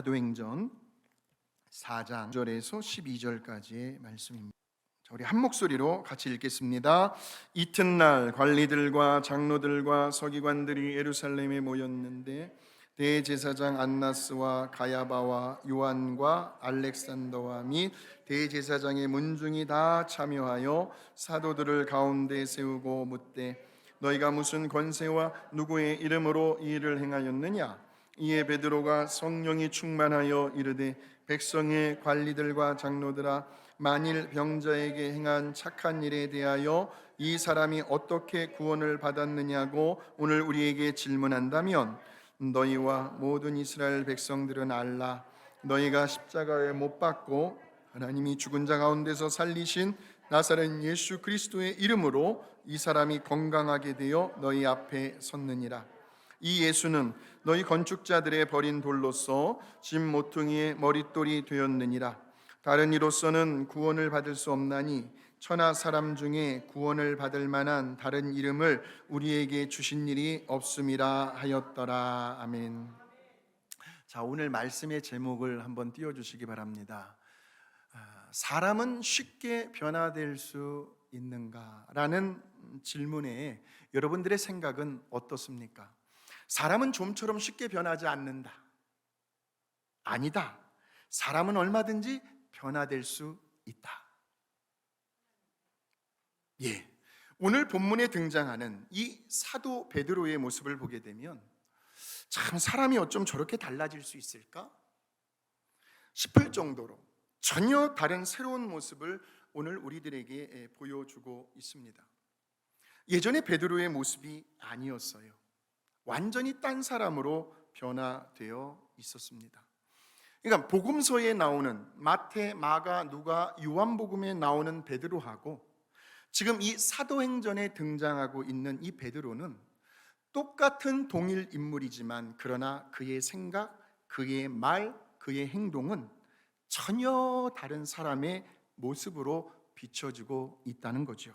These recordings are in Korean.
사도행전 4장 1절에서 12절까지의 말씀입니다. 자, 우리 한 목소리로 같이 읽겠습니다. 이튿날 관리들과 장로들과 서기관들이 예루살렘에 모였는데 대제사장 안나스와 가야바와 요한과 알렉산더와 및 대제사장의 문중이 다 참여하여 사도들을 가운데 세우고 묻되 너희가 무슨 권세와 누구의 이름으로 이 일을 행하였느냐? 이에 베드로가 성령이 충만하여 이르되 백성의 관리들과 장로들아, 만일 병자에게 행한 착한 일에 대하여 이 사람이 어떻게 구원을 받았느냐고 오늘 우리에게 질문한다면 너희와 모든 이스라엘 백성들은 알라. 너희가 십자가에 못 박고 하나님이 죽은 자 가운데서 살리신 나사렛 예수 그리스도의 이름으로 이 사람이 건강하게 되어 너희 앞에 섰느니라. 이 예수는 너희 건축자들의 버린 돌로서 집 모퉁이의 머릿돌이 되었느니라. 다른 이로서는 구원을 받을 수 없나니 천하 사람 중에 구원을 받을 만한 다른 이름을 우리에게 주신 일이 없음이라 하였더라. 아멘. 자, 오늘 말씀의 제목을 한번 띄워주시기 바랍니다. 사람은 쉽게 변화될 수 있는가? 라는 질문에 여러분들의 생각은 어떻습니까? 사람은 좀처럼 쉽게 변하지 않는다. 아니다. 사람은 얼마든지 변화될 수 있다. 예. 오늘 본문에 등장하는 이 사도 베드로의 모습을 보게 되면 참 사람이 어쩜 저렇게 달라질 수 있을까 싶을 정도로 전혀 다른 새로운 모습을 오늘 우리들에게 보여주고 있습니다. 예전에 베드로의 모습이 아니었어요. 완전히 딴 사람으로 변화되어 있었습니다. 그러니까 복음서에 나오는 마태, 마가, 누가, 요한복음에 나오는 베드로하고 지금 이 사도행전에 등장하고 있는 이 베드로는 똑같은 동일 인물이지만 그러나 그의 생각, 그의 말, 그의 행동은 전혀 다른 사람의 모습으로 비춰지고 있다는 거죠.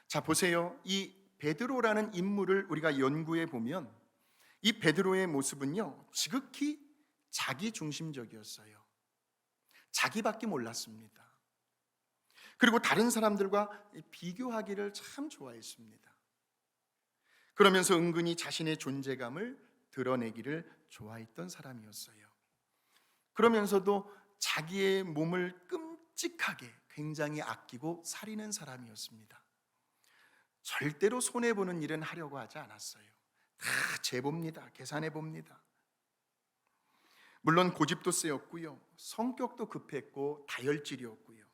자, 보세요. 이 베드로라는 인물을 우리가 연구해 보면 이 베드로의 모습은요, 지극히 자기 중심적이었어요. 자기밖에 몰랐습니다. 그리고 다른 사람들과 비교하기를 참 좋아했습니다. 그러면서 은근히 자신의 존재감을 드러내기를 좋아했던 사람이었어요. 그러면서도 자기의 몸을 끔찍하게 굉장히 아끼고 살이는 사람이었습니다. 절대로 손해보는 일은 하려고 하지 않았어요. 다 재봅니다. 계산해 봅니다. 물론 고집도 세었고요, 성격도 급했고 다혈질이었고요,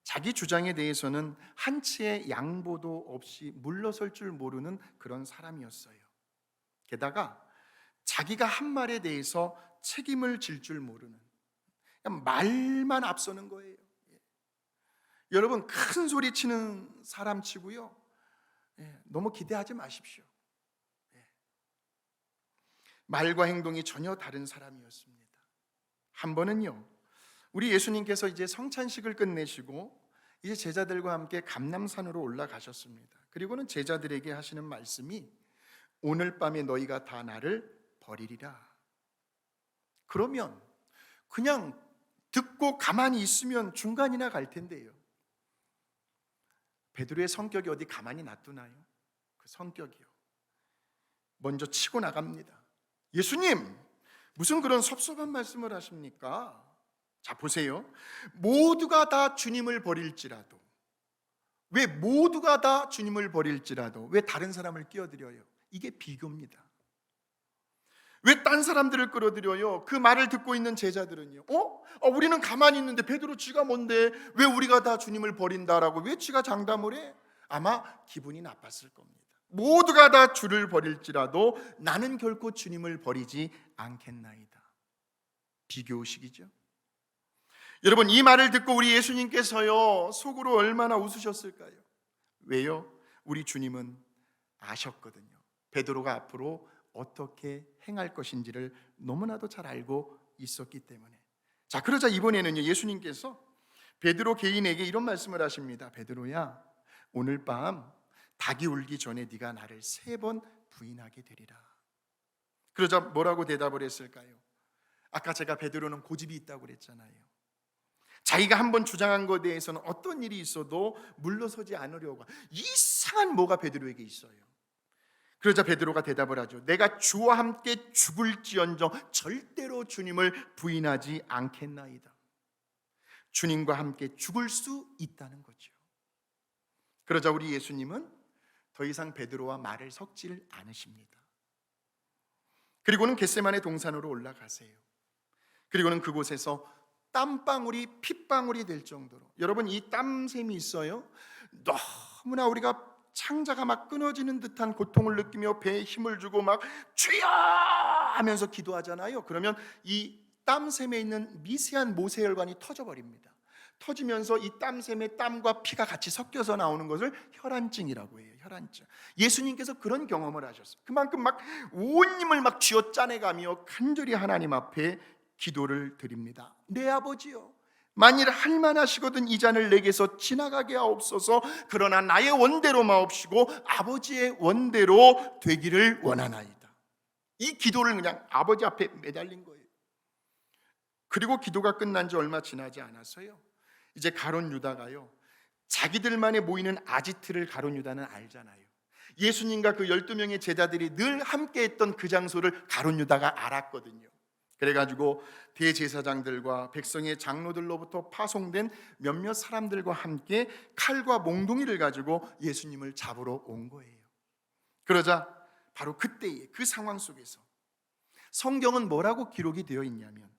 자기 주장에 대해서는 한치의 양보도 없이 물러설 줄 모르는 그런 사람이었어요. 게다가 자기가 한 말에 대해서 책임을 질 줄 모르는, 그냥 말만 앞서는 거예요. 여러분, 큰 소리 치는 사람 치고요, 너무 기대하지 마십시오. 말과 행동이 전혀 다른 사람이었습니다. 한 번은요, 우리 예수님께서 이제 성찬식을 끝내시고 이제 제자들과 함께 감람산으로 올라가셨습니다. 그리고는 제자들에게 하시는 말씀이 오늘 밤에 너희가 다 나를 버리리라. 그러면 그냥 듣고 가만히 있으면 중간이나 갈 텐데요, 베드로의 성격이 어디 가만히 놔두나요? 그 성격이요, 먼저 치고 나갑니다. 예수님, 무슨 그런 섭섭한 말씀을 하십니까? 자, 보세요. 모두가 다 주님을 버릴지라도, 왜 모두가 다 주님을 버릴지라도 왜 다른 사람을 끼어들여요? 이게 비교입니다. 왜 딴 사람들을 끌어들여요? 그 말을 듣고 있는 제자들은요, 우리는 가만히 있는데 베드로 쥐가 뭔데 왜 우리가 다 주님을 버린다라고 왜 쥐가 장담을 해? 아마 기분이 나빴을 겁니다. 모두가 다 주를 버릴지라도 나는 결코 주님을 버리지 않겠나이다. 비교식이죠. 여러분, 이 말을 듣고 우리 예수님께서요, 속으로 얼마나 웃으셨을까요? 왜요? 우리 주님은 아셨거든요. 베드로가 앞으로 어떻게 행할 것인지를 너무나도 잘 알고 있었기 때문에. 자, 그러자 이번에는요, 예수님께서 베드로 개인에게 이런 말씀을 하십니다. 베드로야, 오늘 밤 닭이 울기 전에 네가 나를 3번 부인하게 되리라. 그러자 뭐라고 대답을 했을까요? 아까 제가 베드로는 고집이 있다고 그랬잖아요. 자기가 한번 주장한 것에 대해서는 어떤 일이 있어도 물러서지 않으려고, 이상한 뭐가 베드로에게 있어요. 그러자 베드로가 대답을 하죠. 내가 주와 함께 죽을지언정 절대로 주님을 부인하지 않겠나이다. 주님과 함께 죽을 수 있다는 거죠. 그러자 우리 예수님은 더 이상 베드로와 말을 섞질 않으십니다. 그리고는 겟세마네 동산으로 올라가세요. 그리고는 그곳에서 땀방울이 핏방울이 될 정도로, 여러분 이 땀샘이 있어요. 너무나 우리가 창자가 막 끊어지는 듯한 고통을 느끼며 배에 힘을 주고 막 주여 하면서 기도하잖아요. 그러면 이 땀샘에 있는 미세한 모세혈관이 터져버립니다. 터지면서 이 땀샘에 땀과 피가 같이 섞여서 나오는 것을 혈안증이라고 해요. 혈안증. 예수님께서 그런 경험을 하셨어요. 그만큼 막 온 힘을 막 쥐어짜내가며 간절히 하나님 앞에 기도를 드립니다. 내 아버지요, 만일 할만하시거든 이 잔을 내게서 지나가게 하옵소서. 그러나 나의 원대로 마옵시고 아버지의 원대로 되기를 원하나이다. 이 기도를 그냥 아버지 앞에 매달린 거예요. 그리고 기도가 끝난 지 얼마 지나지 않았어요. 이제 가룟 유다가요, 자기들만에 모이는 아지트를 가룟 유다는 알잖아요. 예수님과 그 12명의 제자들이 늘 함께 했던 그 장소를 가룟 유다가 알았거든요. 그래가지고 대제사장들과 백성의 장로들로부터 파송된 몇몇 사람들과 함께 칼과 몽둥이를 가지고 예수님을 잡으러 온 거예요. 그러자 바로 그때의 그 상황 속에서 성경은 뭐라고 기록이 되어 있냐면,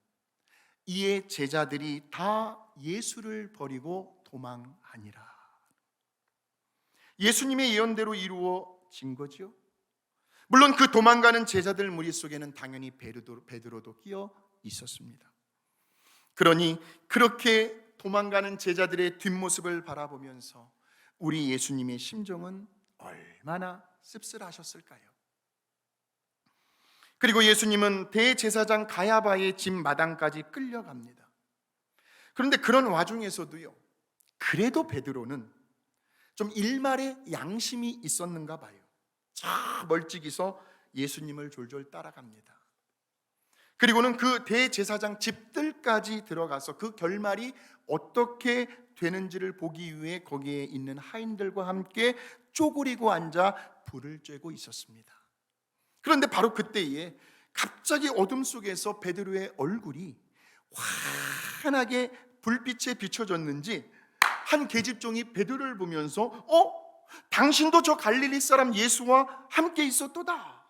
이에 제자들이 다 예수를 버리고 도망하니라. 예수님의 예언대로 이루어진 거죠. 물론 그 도망가는 제자들 무리 속에는 당연히 베드로도 끼어 있었습니다. 그러니 그렇게 도망가는 제자들의 뒷모습을 바라보면서 우리 예수님의 심정은 얼마나 씁쓸하셨을까요? 그리고 예수님은 대제사장 가야바의 집 마당까지 끌려갑니다. 그런데 그런 와중에서도요, 그래도 베드로는 좀 일말의 양심이 있었는가 봐요. 저 멀찍이서 예수님을 졸졸 따라갑니다. 그리고는 그 대제사장 집들까지 들어가서 그 결말이 어떻게 되는지를 보기 위해 거기에 있는 하인들과 함께 쪼그리고 앉아 불을 쬐고 있었습니다. 그런데 바로 그때에 갑자기 어둠 속에서 베드로의 얼굴이 환하게 불빛에 비춰졌는지 한 계집종이 베드로를 보면서 당신도 저 갈릴리 사람 예수와 함께 있었도다.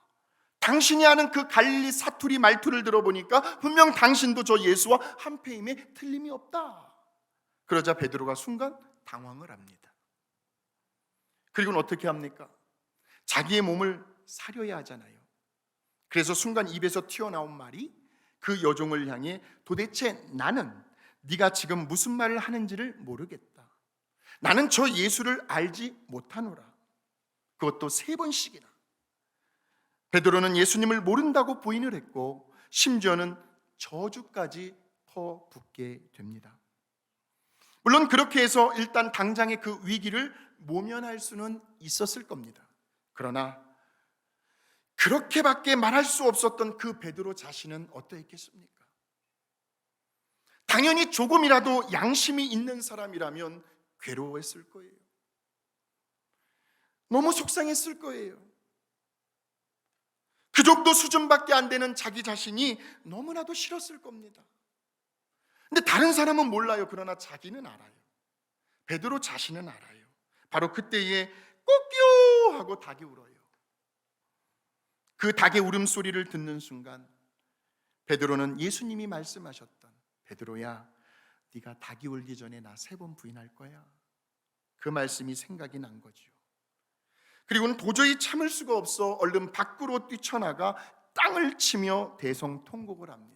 당신이 아는 그 갈릴리 사투리 말투를 들어보니까 분명 당신도 저 예수와 한패임에 틀림이 없다. 그러자 베드로가 순간 당황을 합니다. 그리고는 어떻게 합니까? 자기의 몸을 사려야 하잖아요. 그래서 순간 입에서 튀어나온 말이 그 여종을 향해, 도대체 나는 네가 지금 무슨 말을 하는지를 모르겠다. 나는 저 예수를 알지 못하노라. 그것도 3번씩이나. 베드로는 예수님을 모른다고 부인을 했고 심지어는 저주까지 퍼붓게 됩니다. 물론 그렇게 해서 일단 당장의 그 위기를 모면할 수는 있었을 겁니다. 그러나 그렇게밖에 말할 수 없었던 그 베드로 자신은 어떠했겠습니까? 당연히 조금이라도 양심이 있는 사람이라면 괴로워했을 거예요. 너무 속상했을 거예요. 그 정도 수준밖에 안 되는 자기 자신이 너무나도 싫었을 겁니다. 근데 다른 사람은 몰라요. 그러나 자기는 알아요. 베드로 자신은 알아요. 바로 그때에 꼬끼요 하고 닭이 울어요. 그 닭의 울음소리를 듣는 순간 베드로는 예수님이 말씀하셨던, 베드로야, 네가 닭이 울기 전에 나 3번 부인할 거야. 그 말씀이 생각이 난 거죠. 그리고는 도저히 참을 수가 없어 얼른 밖으로 뛰쳐나가 땅을 치며 대성통곡을 합니다.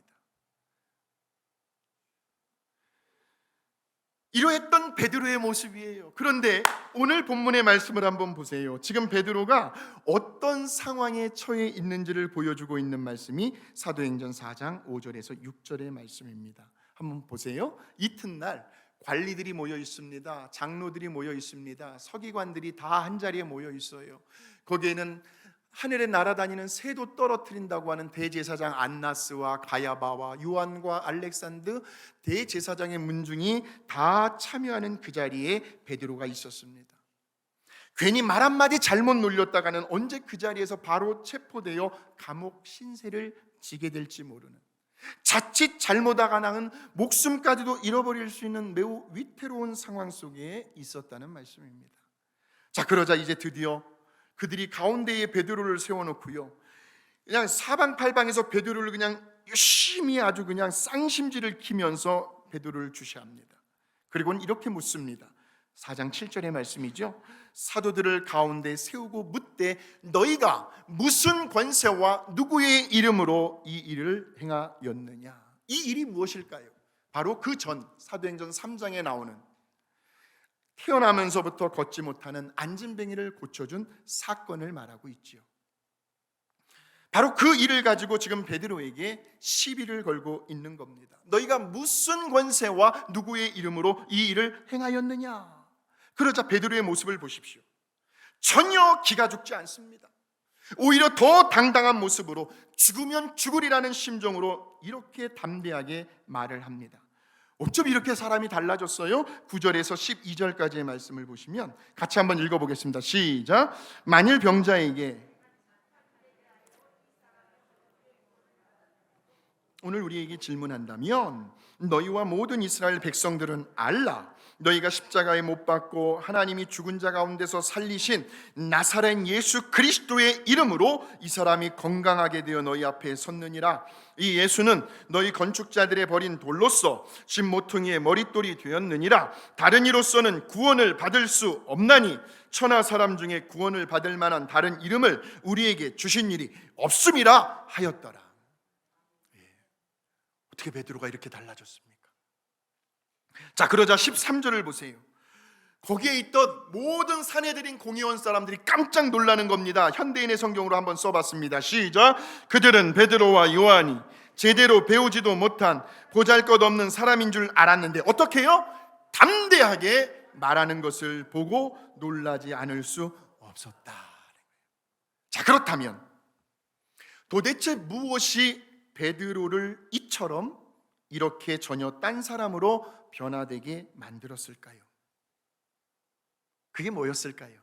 이러했던 베드로의 모습이에요. 그런데 오늘 본문의 말씀을 한번 보세요. 지금 베드로가 어떤 상황에 처해 있는지를 보여주고 있는 말씀이 사도행전 4장 5절에서 6절의 말씀입니다. 한번 보세요. 이튿날 관리들이 모여 있습니다. 장로들이 모여 있습니다. 서기관들이 다 한 자리에 모여 있어요. 거기에는 하늘에 날아다니는 새도 떨어뜨린다고 하는 대제사장 안나스와 가야바와 요한과 알렉산드 대제사장의 문중이 다 참여하는 그 자리에 베드로가 있었습니다. 괜히 말 한마디 잘못 놀렸다가는 언제 그 자리에서 바로 체포되어 감옥 신세를 지게 될지 모르는, 자칫 잘못하다가는 목숨까지도 잃어버릴 수 있는 매우 위태로운 상황 속에 있었다는 말씀입니다. 자, 그러자 이제 드디어 그들이 가운데에 베드로를 세워놓고요, 그냥 사방팔방에서 베드로를 그냥 열심히 아주 그냥 쌍심지를 키면서 베드로를 주시합니다. 그리고는 이렇게 묻습니다. 4장 7절의 말씀이죠. 사도들을 가운데 세우고 묻되 너희가 무슨 권세와 누구의 이름으로 이 일을 행하였느냐. 이 일이 무엇일까요? 바로 그 전 사도행전 3장에 나오는 태어나면서부터 걷지 못하는 안진뱅이를 고쳐준 사건을 말하고 있지요. 바로 그 일을 가지고 지금 베드로에게 시비를 걸고 있는 겁니다. 너희가 무슨 권세와 누구의 이름으로 이 일을 행하였느냐. 그러자 베드로의 모습을 보십시오. 전혀 기가 죽지 않습니다. 오히려 더 당당한 모습으로 죽으면 죽으리라는 심정으로 이렇게 담대하게 말을 합니다. 어쩜 이렇게 사람이 달라졌어요? 9절에서 12절까지의 말씀을 보시면 같이 한번 읽어보겠습니다. 시작. 만일 병자에게, 오늘 우리에게 질문한다면 너희와 모든 이스라엘 백성들은 알라. 너희가 십자가에 못 박고 하나님이 죽은 자 가운데서 살리신 나사렛 예수 그리스도의 이름으로 이 사람이 건강하게 되어 너희 앞에 섰느니라. 이 예수는 너희 건축자들의 버린 돌로서 집 모퉁이의 머릿돌이 되었느니라. 다른 이로서는 구원을 받을 수 없나니 천하 사람 중에 구원을 받을 만한 다른 이름을 우리에게 주신 일이 없음이라 하였더라. 어떻게 베드로가 이렇게 달라졌습니까? 자, 그러자 13절을 보세요. 거기에 있던 모든 사내들인 공의원 사람들이 깜짝 놀라는 겁니다. 현대인의 성경으로 한번 써봤습니다. 시작. 그들은 베드로와 요한이 제대로 배우지도 못한 보잘것없는 사람인 줄 알았는데 어떻게 해요? 담대하게 말하는 것을 보고 놀라지 않을 수 없었다. 자, 그렇다면 도대체 무엇이 베드로를 이처럼 이렇게 전혀 딴 사람으로 변화되게 만들었을까요? 그게 뭐였을까요?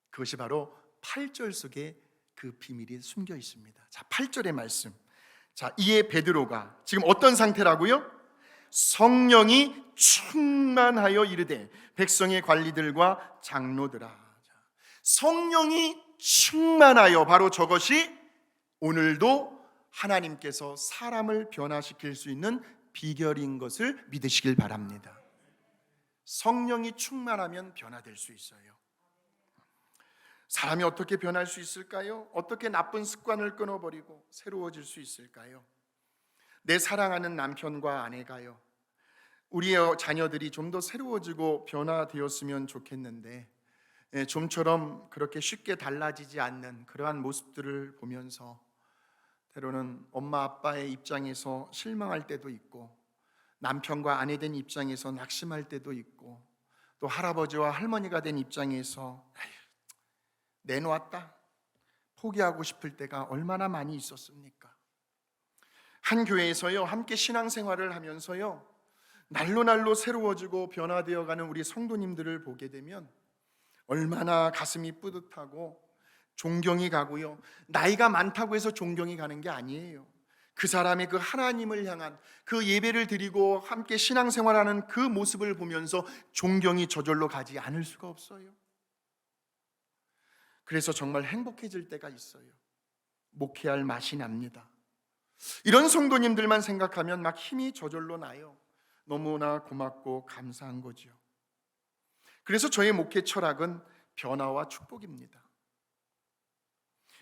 그것이 바로 8절 속에 그 비밀이 숨겨 있습니다. 자, 8절의 말씀. 자, 이에 베드로가 지금 어떤 상태라고요? 성령이 충만하여 이르되 백성의 관리들과 장로들아. 성령이 충만하여, 바로 저것이 오늘도 하나님께서 사람을 변화시킬 수 있는 비결인 것을 믿으시길 바랍니다. 성령이 충만하면 변화될 수 있어요. 사람이 어떻게 변할 수 있을까요? 어떻게 나쁜 습관을 끊어버리고 새로워질 수 있을까요? 내 사랑하는 남편과 아내가요, 우리의 자녀들이 좀 더 새로워지고 변화되었으면 좋겠는데 좀처럼 그렇게 쉽게 달라지지 않는 그러한 모습들을 보면서 때로는 엄마 아빠의 입장에서 실망할 때도 있고, 남편과 아내 된 입장에서 낙심할 때도 있고, 또 할아버지와 할머니가 된 입장에서 내놓았다 포기하고 싶을 때가 얼마나 많이 있었습니까? 한 교회에서요, 함께 신앙생활을 하면서요, 날로 새로워지고 변화되어가는 우리 성도님들을 보게 되면 얼마나 가슴이 뿌듯하고 존경이 가고요, 나이가 많다고 해서 존경이 가는 게 아니에요. 그 사람의 그 하나님을 향한 그 예배를 드리고 함께 신앙생활하는 그 모습을 보면서 존경이 저절로 가지 않을 수가 없어요. 그래서 정말 행복해질 때가 있어요. 목회할 맛이 납니다. 이런 성도님들만 생각하면 막 힘이 저절로 나요. 너무나 고맙고 감사한 거죠. 그래서 저의 목회 철학은 변화와 축복입니다.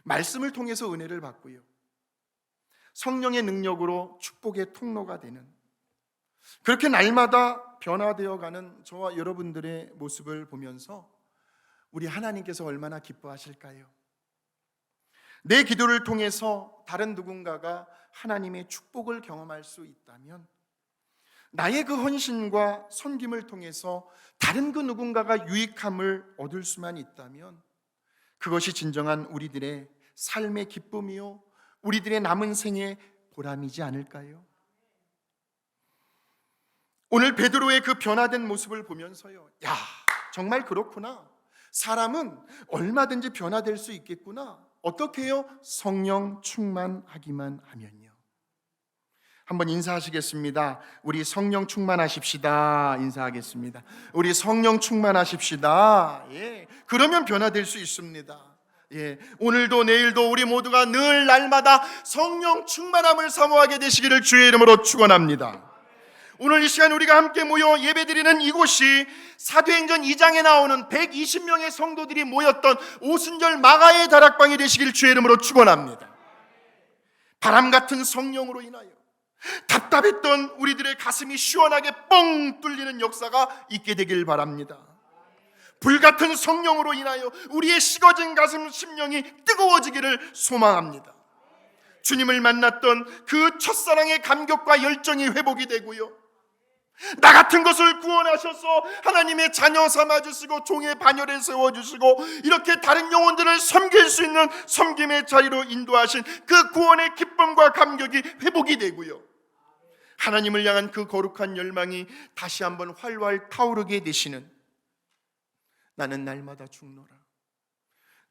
말씀을 통해서 은혜를 받고요, 성령의 능력으로 축복의 통로가 되는, 그렇게 날마다 변화되어가는 저와 여러분들의 모습을 보면서 우리 하나님께서 얼마나 기뻐하실까요? 내 기도를 통해서 다른 누군가가 하나님의 축복을 경험할 수 있다면, 나의 그 헌신과 섬김을 통해서 다른 그 누군가가 유익함을 얻을 수만 있다면, 그것이 진정한 우리들의 삶의 기쁨이요, 우리들의 남은 생의 보람이지 않을까요? 오늘 베드로의 그 변화된 모습을 보면서요, 야, 정말 그렇구나. 사람은 얼마든지 변화될 수 있겠구나. 어떻게 해요? 성령 충만하기만 하면요. 한번 인사하시겠습니다. 우리 성령 충만하십시다. 인사하겠습니다. 우리 성령 충만하십시다. 예. 그러면 변화될 수 있습니다. 예. 오늘도 내일도 우리 모두가 늘 날마다 성령 충만함을 사모하게 되시기를 주의 이름으로 축원합니다. 오늘 이 시간 우리가 함께 모여 예배드리는 이곳이 사도행전 2장에 나오는 120명의 성도들이 모였던 오순절 마가의 다락방이 되시길 주의 이름으로 축원합니다. 바람 같은 성령으로 인하여 답답했던 우리들의 가슴이 시원하게 뻥 뚫리는 역사가 있게 되길 바랍니다. 불같은 성령으로 인하여 우리의 식어진 가슴 심령이 뜨거워지기를 소망합니다. 주님을 만났던 그 첫사랑의 감격과 열정이 회복이 되고요, 나 같은 것을 구원하셔서 하나님의 자녀 삼아주시고 종의 반열에 세워주시고 이렇게 다른 영혼들을 섬길 수 있는 섬김의 자리로 인도하신 그 구원의 기쁨과 감격이 회복이 되고요, 하나님을 향한 그 거룩한 열망이 다시 한번 활활 타오르게 되시는, 나는 날마다 죽노라,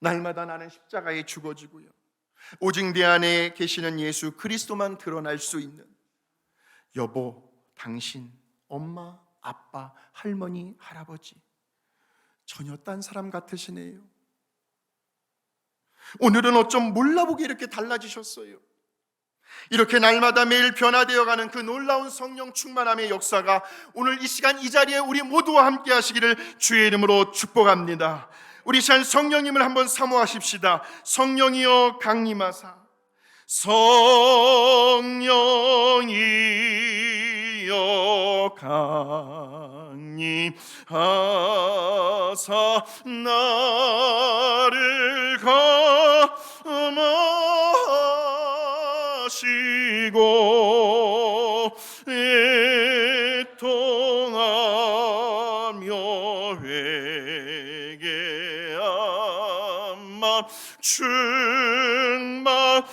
날마다 나는 십자가에 죽어지고요, 오직 내 안에 계시는 예수 그리스도만 드러날 수 있는, 여보, 당신, 엄마, 아빠, 할머니, 할아버지 전혀 딴 사람 같으시네요. 오늘은 어쩜 몰라보게 이렇게 달라지셨어요. 이렇게 날마다 매일 변화되어가는 그 놀라운 성령 충만함의 역사가 오늘 이 시간 이 자리에 우리 모두와 함께 하시기를 주의 이름으로 축복합니다. 우리 시간 성령님을 한번 사모하십시다. 성령이여 강림하사, 성령이여 강림하사 나를 감하시고 애통하며 회개한 맘 충만하게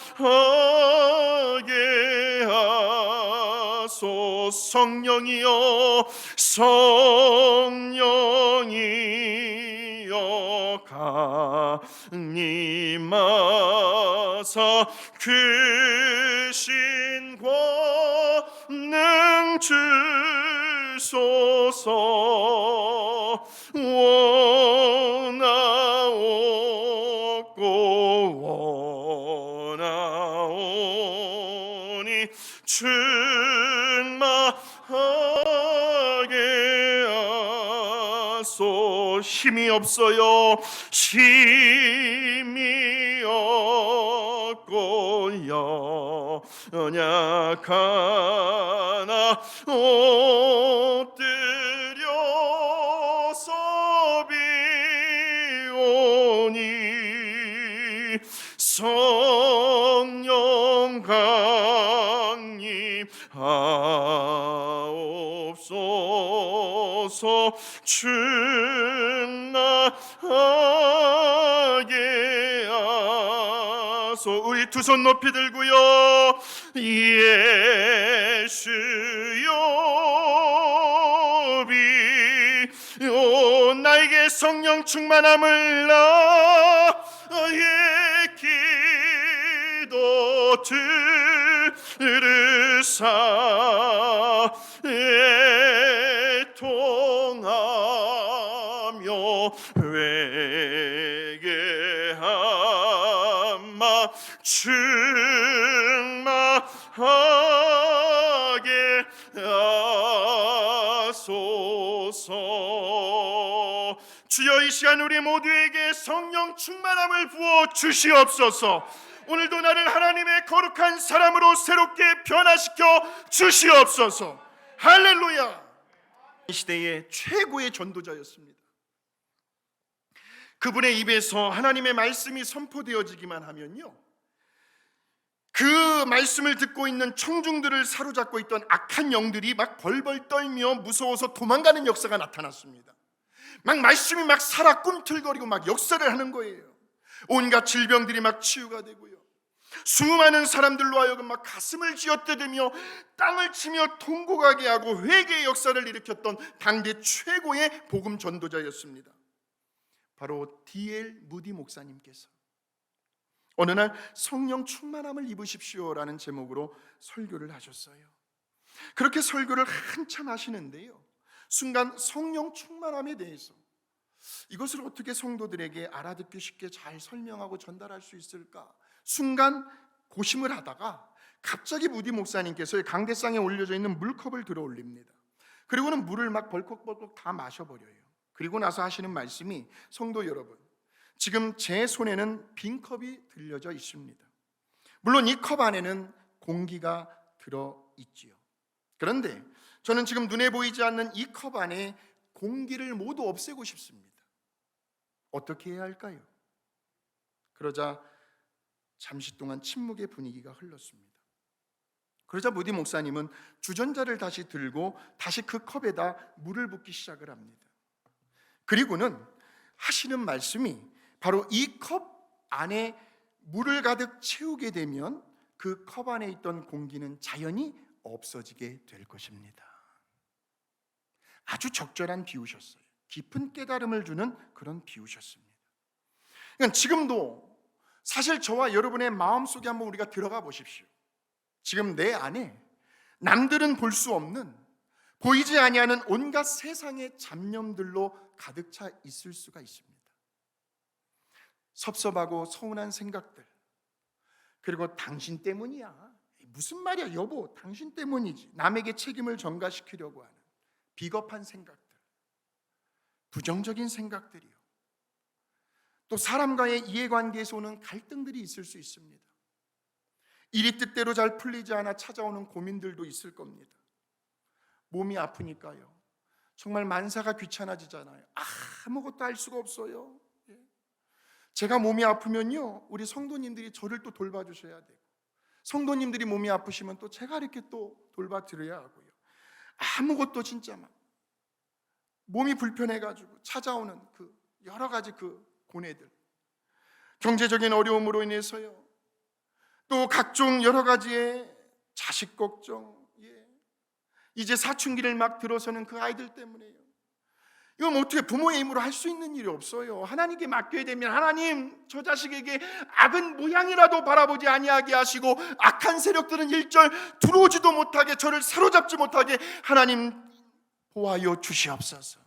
하소. 성령이여, 성령이여 강림하사 그 신권능 주소서. 원하오니 충만하게 하소. 힘이 없어요. 힘이 없고 연약하나 엎드려서 비오니 성령 강림하옵소서. 충만하게 하소. 우리 두 손 높이 들고요, 예수여 비오 나에게 성령 충만함을 나의 기도 들으사 애통하며 회개한 마 충만하게 하소서. 주여, 이 시간 우리 모두에게 성령 충만함을 부어 주시옵소서. 오늘도 나를 하나님의 거룩한 사람으로 새롭게 변화시켜 주시옵소서. 할렐루야. 이 시대의 최고의 전도자였습니다. 그분의 입에서 하나님의 말씀이 선포되어지기만 하면요, 그 말씀을 듣고 있는 청중들을 사로잡고 있던 악한 영들이 막 벌벌 떨며 무서워서 도망가는 역사가 나타났습니다. 막 말씀이 막 살아 꿈틀거리고 막 역사를 하는 거예요. 온갖 질병들이 막 치유가 되고요, 수많은 사람들로 하여금 막 가슴을 쥐어뜯으며 땅을 치며 통곡하게 하고 회개의 역사를 일으켰던 당대 최고의 복음 전도자였습니다. 바로 D.L. 무디 목사님께서 어느 날 성령 충만함을 입으십시오라는 제목으로 설교를 하셨어요. 그렇게 설교를 한참 하시는데요, 순간 성령 충만함에 대해서 이것을 어떻게 성도들에게 알아듣기 쉽게 잘 설명하고 전달할 수 있을까 순간 고심을 하다가 갑자기 무디 목사님께서 강대상에 올려져 있는 물컵을 들어 올립니다. 그리고는 물을 막 벌컥벌컥 다 마셔버려요. 그리고 나서 하시는 말씀이, 성도 여러분, 지금 제 손에는 빈 컵이 들려져 있습니다. 물론 이 컵 안에는 공기가 들어있지요. 그런데 저는 지금 눈에 보이지 않는 이 컵 안에 공기를 모두 없애고 싶습니다. 어떻게 해야 할까요? 그러자 잠시 동안 침묵의 분위기가 흘렀습니다. 그러자 무디 목사님은 주전자를 다시 들고 다시 그 컵에다 물을 붓기 시작을 합니다. 그리고는 하시는 말씀이 바로 이 컵 안에 물을 가득 채우게 되면 그 컵 안에 있던 공기는 자연히 없어지게 될 것입니다. 아주 적절한 비유셨어요. 깊은 깨달음을 주는 그런 비유셨습니다. 그러니까 지금도 사실 저와 여러분의 마음속에 한번 우리가 들어가 보십시오. 지금 내 안에 남들은 볼 수 없는, 보이지 아니하는 온갖 세상의 잡념들로 가득 차 있을 수가 있습니다. 섭섭하고 서운한 생각들, 그리고 당신 때문이야, 무슨 말이야 여보, 당신 때문이지, 남에게 책임을 전가시키려고 하는 비겁한 생각들, 부정적인 생각들이요, 또 사람과의 이해관계에서 오는 갈등들이 있을 수 있습니다. 일이 뜻대로 잘 풀리지 않아 찾아오는 고민들도 있을 겁니다. 몸이 아프니까요, 정말 만사가 귀찮아지잖아요. 아무것도 할 수가 없어요. 제가 몸이 아프면요, 우리 성도님들이 저를 또 돌봐주셔야 되고, 성도님들이 몸이 아프시면 또 제가 이렇게 또 돌봐드려야 하고요. 아무것도 진짜 막 몸이 불편해가지고 찾아오는 그 여러 가지 그 고뇌들, 경제적인 어려움으로 인해서요, 또 각종 여러 가지의 자식 걱정, 이제 사춘기를 막 들어서는 그 아이들 때문에요. 이건 어떻게 부모의 힘으로 할 수 있는 일이 없어요. 하나님께 맡겨야 되면, 하나님 저 자식에게 악은 모양이라도 바라보지 아니하게 하시고 악한 세력들은 일절 들어오지도 못하게, 저를 사로잡지 못하게 하나님 보호하여 주시옵소서.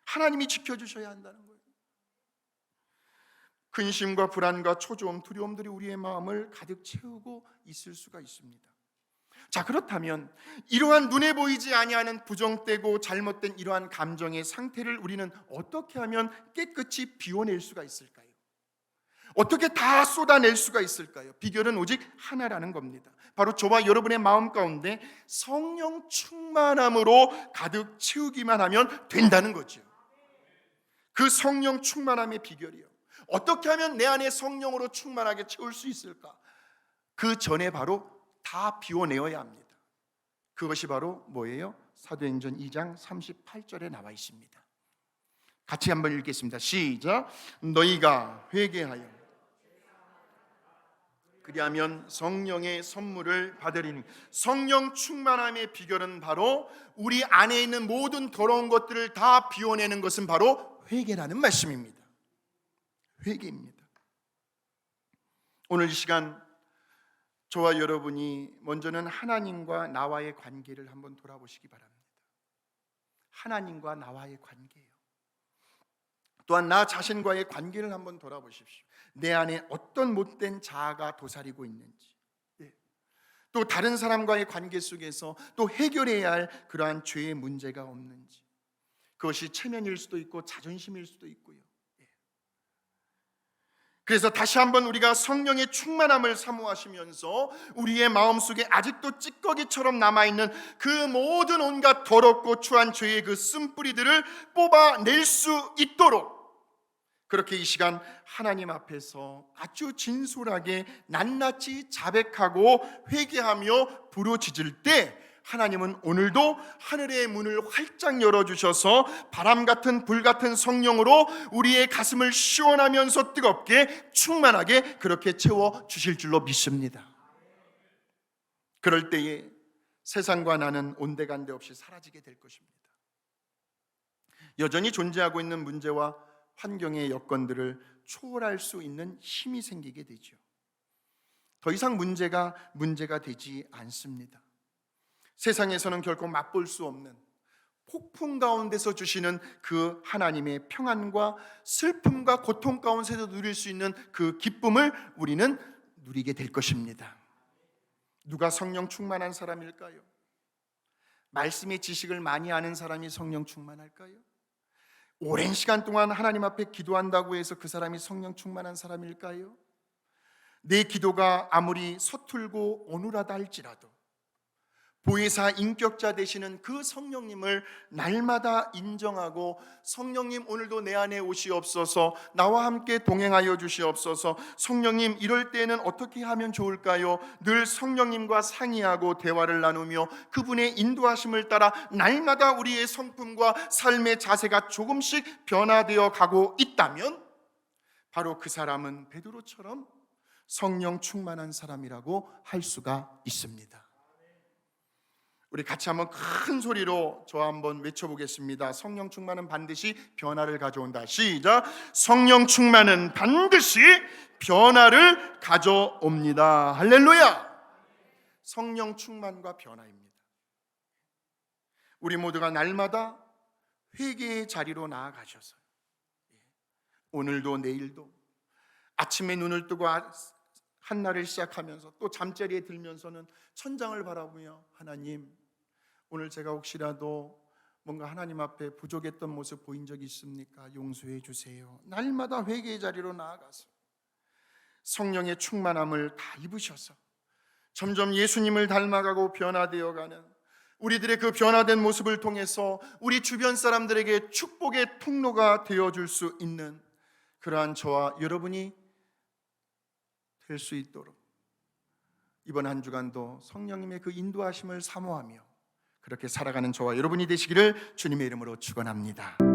하나님이 지켜주셔야 한다는 거예요. 근심과 불안과 초조함, 두려움들이 우리의 마음을 가득 채우고 있을 수가 있습니다. 자, 그렇다면 이러한 눈에 보이지 아니하는 부정되고 잘못된 이러한 감정의 상태를 우리는 어떻게 하면 깨끗이 비워낼 수가 있을까요? 어떻게 다 쏟아낼 수가 있을까요? 비결은 오직 하나라는 겁니다. 바로 저와 여러분의 마음 가운데 성령 충만함으로 가득 채우기만 하면 된다는 거죠. 그 성령 충만함의 비결이요, 어떻게 하면 내 안에 성령으로 충만하게 채울 수 있을까? 그 전에 바로 다 비워내어야 합니다. 그것이 바로 뭐예요? 사도행전 2장 38절에 나와 있습니다. 같이 한번 읽겠습니다. 시작. 너희가 회개하여 그리하면 성령의 선물을 받으리니. 성령 충만함의 비결은 바로 우리 안에 있는 모든 더러운 것들을 다 비워내는 것은 바로 회개라는 말씀입니다. 회개입니다. 오늘 이 시간 저와 여러분이 먼저는 하나님과 나와의 관계를 한번 돌아보시기 바랍니다. 하나님과 나와의 관계예요. 또한 나 자신과의 관계를 한번 돌아보십시오. 내 안에 어떤 못된 자아가 도사리고 있는지, 또 다른 사람과의 관계 속에서 또 해결해야 할 그러한 죄의 문제가 없는지, 그것이 체면일 수도 있고 자존심일 수도 있고요. 그래서 다시 한번 우리가 성령의 충만함을 사모하시면서 우리의 마음속에 아직도 찌꺼기처럼 남아있는 그 모든 온갖 더럽고 추한 죄의 그 쓴뿌리들을 뽑아낼 수 있도록, 그렇게 이 시간 하나님 앞에서 아주 진솔하게 낱낱이 자백하고 회개하며 부르짖을 때 하나님은 오늘도 하늘의 문을 활짝 열어주셔서 바람 같은 불 같은 성령으로 우리의 가슴을 시원하면서 뜨겁게 충만하게 그렇게 채워주실 줄로 믿습니다. 그럴 때에 세상과 나는 온데간데 없이 사라지게 될 것입니다. 여전히 존재하고 있는 문제와 환경의 여건들을 초월할 수 있는 힘이 생기게 되죠. 더 이상 문제가 되지 않습니다. 세상에서는 결코 맛볼 수 없는 폭풍 가운데서 주시는 그 하나님의 평안과 슬픔과 고통 가운데서 누릴 수 있는 그 기쁨을 우리는 누리게 될 것입니다. 누가 성령 충만한 사람일까요? 말씀의 지식을 많이 아는 사람이 성령 충만할까요? 오랜 시간 동안 하나님 앞에 기도한다고 해서 그 사람이 성령 충만한 사람일까요? 내 기도가 아무리 서툴고 어눌하다 할지라도 보혜사 인격자 되시는 그 성령님을 날마다 인정하고, 성령님 오늘도 내 안에 오시옵소서, 나와 함께 동행하여 주시옵소서, 성령님 이럴 때에는 어떻게 하면 좋을까요? 늘 성령님과 상의하고 대화를 나누며 그분의 인도하심을 따라 날마다 우리의 성품과 삶의 자세가 조금씩 변화되어 가고 있다면 바로 그 사람은 베드로처럼 성령 충만한 사람이라고 할 수가 있습니다. 우리 같이 한번 큰 소리로 저와 한번 외쳐보겠습니다. 성령 충만은 반드시 변화를 가져온다. 시작. 성령 충만은 반드시 변화를 가져옵니다. 할렐루야. 성령 충만과 변화입니다. 우리 모두가 날마다 회개의 자리로 나아가셔서 오늘도 내일도 아침에 눈을 뜨고 한날을 시작하면서 또 잠자리에 들면서는 천장을 바라보며, 하나님 오늘 제가 혹시라도 뭔가 하나님 앞에 부족했던 모습 보인 적이 있습니까? 용서해 주세요. 날마다 회개의 자리로 나아가서 성령의 충만함을 다 입으셔서 점점 예수님을 닮아가고 변화되어가는 우리들의 그 변화된 모습을 통해서 우리 주변 사람들에게 축복의 통로가 되어줄 수 있는 그러한 저와 여러분이 될 수 있도록 이번 한 주간도 성령님의 그 인도하심을 사모하며 그렇게 살아가는 저와 여러분이 되시기를 주님의 이름으로 축원합니다.